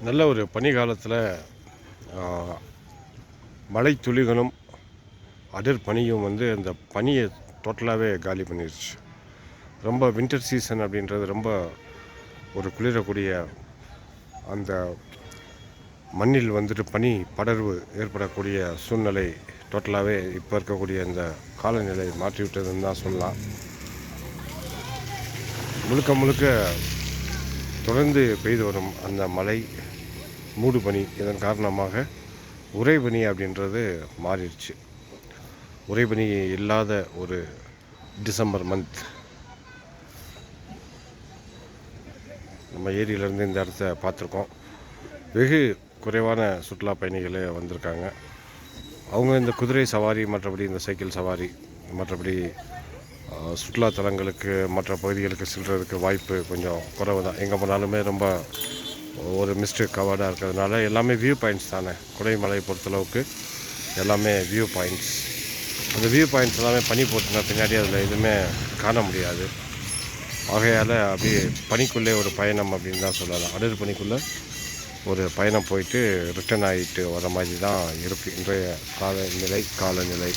நல்ல ஒரு பனி காலத்தில் மழை துளிகளும் அடர் பனியும் அந்த பனியை டோட்டலாகவே காலி பண்ணிடுச்சு. ரொம்ப வின்டர் சீசன் அப்படின்றது ரொம்ப ஒரு குளிரக்கூடிய அந்த மண்ணில் பனி படர்வு ஏற்படக்கூடிய சூழ்நிலை டோட்டலாகவே இப்போ இருக்கக்கூடிய இந்த காலநிலை மாற்றிவிட்டதுன்னு தான் சொல்லலாம். முழுக்க முழுக்க தொடர்ந்து பெய்து வரும் அந்த மழை மூடு பனி இதன் காரணமாக உறைபனி அப்படின்றது மாறிடுச்சு. உறைபனி இல்லாத ஒரு டிசம்பர் மந்த். நம்ம ஏரியிலேருந்து இந்த இடத்த பார்த்துருக்கோம். வெகு குறைவான சுற்றுலா பயணிகளே வந்திருக்காங்க. அவங்க இந்த குதிரை சவாரி, மற்றபடி இந்த சைக்கிள் சவாரி, மற்றபடி சுற்றுலா தலங்களுக்கு மற்ற பகுதிகளுக்கு செல்கிறதுக்கு வாய்ப்பு கொஞ்சம் குறைவு தான். எங்கே போனாலுமே ரொம்ப ஒரு மிஸ்டு கவர்டாக இருக்கிறதுனால எல்லாமே வியூ பாயிண்ட்ஸ் தானே. குடைமலை பொறுத்தளவுக்கு எல்லாமே வியூ பாயிண்ட்ஸ். அந்த வியூ பாயிண்ட்ஸ் எல்லாமே பனி போட்டுனா பின்னாடி அதில் எதுவுமே காண முடியாது. ஆகையால் அப்படியே பனிக்குள்ளே ஒரு பயணம் அப்படின்னு தான் சொல்லலாம். அடர் பனிக்குள்ளே ஒரு பயணம் போயிட்டு ரிட்டர்ன் ஆகிட்டு வர மாதிரி தான் இருக்குது இன்றைய காலநிலை.